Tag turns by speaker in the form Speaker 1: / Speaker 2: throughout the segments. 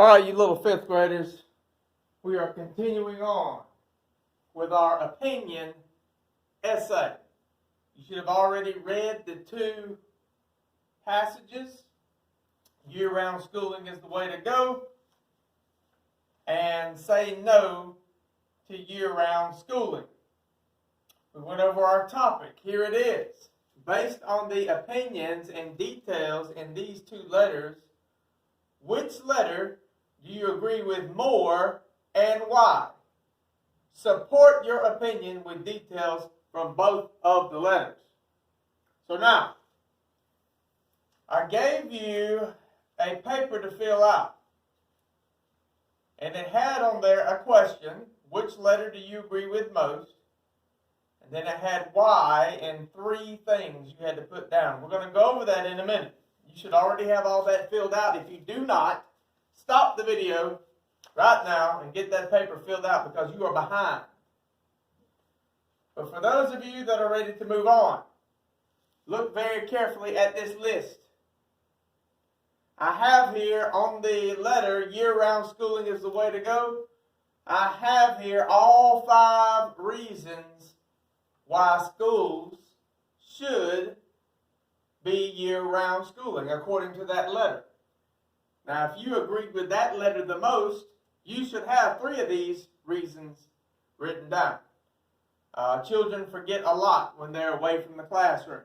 Speaker 1: All right, you little fifth graders, we are continuing on with our opinion essay. You should have already read the two passages. Year-round schooling is the way to go, and say no to year-round schooling. We went over our topic. Here it is. Based on the opinions and details in these two letters, which letter do you agree with more and why? Support your opinion with details from both of the letters. So now, I gave you a paper to fill out. And it had on there a question, which letter do you agree with most? And then it had why and three things you had to put down. We're going to go over that in a minute. You should already have all that filled out. If you do not, stop the video right now and get that paper filled out because you are behind. But for those of you that are ready to move on, look very carefully at this list. I have here on the letter, year-round schooling is the way to go. I have here all 5 reasons why schools should be year-round schooling, according to that letter. Now, if you agreed with that letter the most, you should have 3 of these reasons written down. Children forget a lot when they're away from the classroom.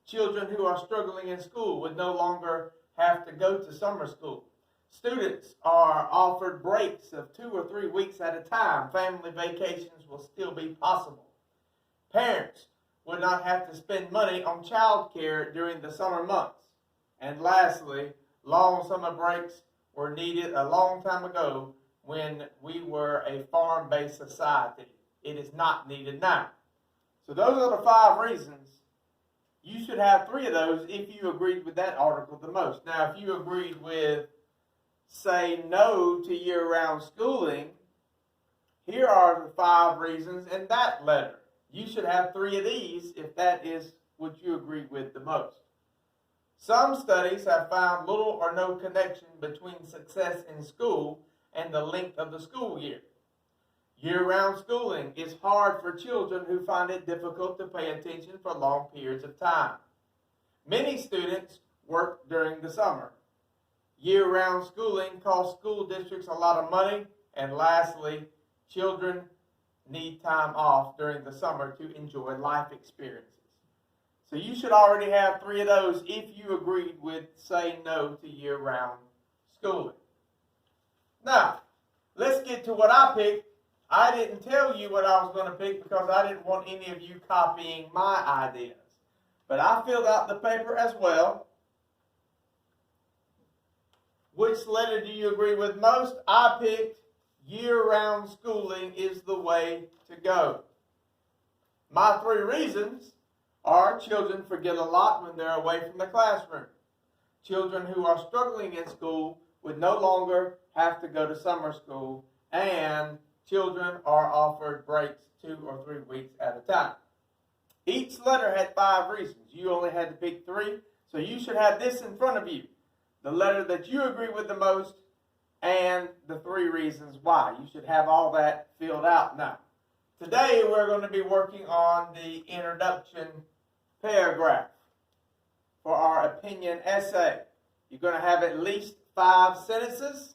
Speaker 1: Children who are struggling in school would no longer have to go to summer school. Students are offered breaks of 2 or 3 weeks at a time. Family vacations will still be possible. Parents would not have to spend money on child care during the summer months. And lastly, long summer breaks were needed a long time ago when we were a farm-based society. It is not needed now. So those are the 5 reasons. You should have 3 of those if you agreed with that article the most. Now, if you agreed with, say, no to year-round schooling, here are the 5 reasons in that letter. You should have 3 of these if that is what you agree with the most. Some studies have found little or no connection between success in school and the length of the school year. Year-round schooling is hard for children who find it difficult to pay attention for long periods of time. Many students work during the summer. Year-round schooling costs school districts a lot of money. And lastly, children need time off during the summer to enjoy life experiences. So you should already have 3 of those if you agreed with saying no to year-round schooling. Now, let's get to what I picked. I didn't tell you what I was going to pick because I didn't want any of you copying my ideas. But I filled out the paper as well. Which letter do you agree with most? I picked year-round schooling is the way to go. My 3 reasons are children forget a lot when they're away from the classroom. Children who are struggling in school would no longer have to go to summer school, and children are offered breaks 2 or 3 weeks at a time. Each letter had 5 reasons. You only had to pick 3, so you should have this in front of you. The letter that you agree with the most and the 3 reasons why. You should have all that filled out now. Today we're going to be working on the introduction paragraph for our opinion essay. You're going to have at least 5 sentences.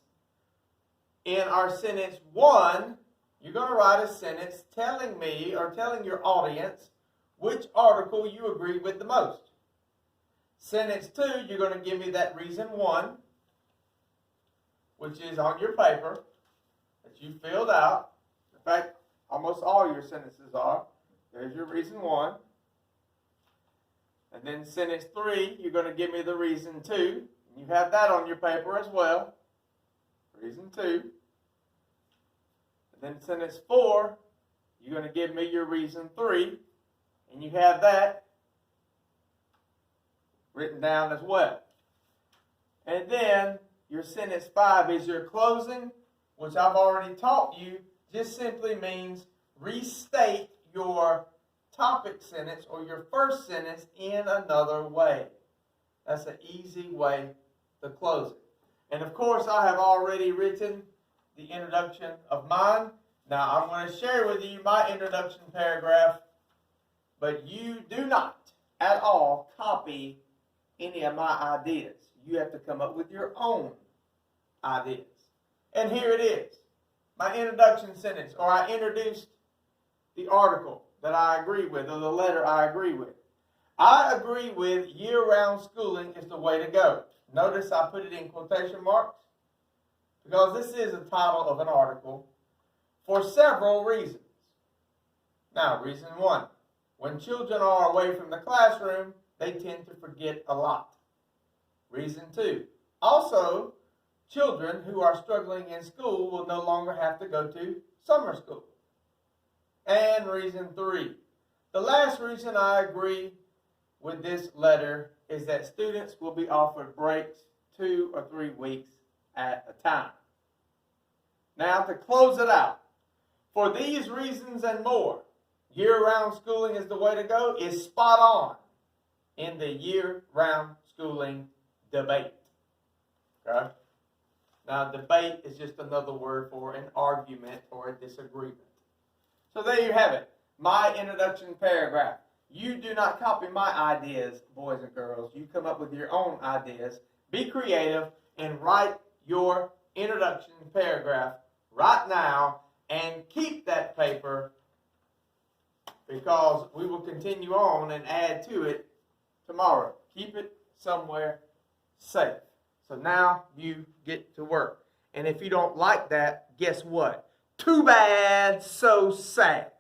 Speaker 1: In our sentence 1, you're going to write a sentence telling me or telling your audience which article you agree with the most. Sentence 2, you're going to give me that reason 1, which is on your paper that you filled out. In fact, almost all your sentences are. There's your reason 1. And then sentence 3, you're going to give me the reason 2. You have that on your paper as well. Reason 2. And then sentence 4, you're going to give me your reason 3. And you have that written down as well. And then your sentence 5 is your closing, which I've already taught you, just simply means restate your topic sentence or your first sentence in another way. That's an easy way to close it. And of course, I have already written the introduction of mine. Now, I'm going to share with you my introduction paragraph, but you do not at all copy any of my ideas. You have to come up with your own ideas. And here it is, my introduction sentence, or I introduced the article that I agree with, or the letter I agree with. I agree with year-round schooling is the way to go. Notice I put it in quotation marks because this is the title of an article for several reasons. Now, reason one, when children are away from the classroom, they tend to forget a lot. Reason two, also, children who are struggling in school will no longer have to go to summer school. And reason three, the last reason I agree with this letter is that students will be offered breaks 2 or 3 weeks at a time. Now, to close it out, for these reasons and more, year-round schooling is the way to go is spot on in the year-round schooling debate. Okay? Now, debate is just another word for an argument or a disagreement. So there you have it, my introduction paragraph. You do not copy my ideas, boys and girls. You come up with your own ideas. Be creative and write your introduction paragraph right now and keep that paper because we will continue on and add to it tomorrow. Keep it somewhere safe. So now you get to work. And if you don't like that, guess what? Too bad, so sad.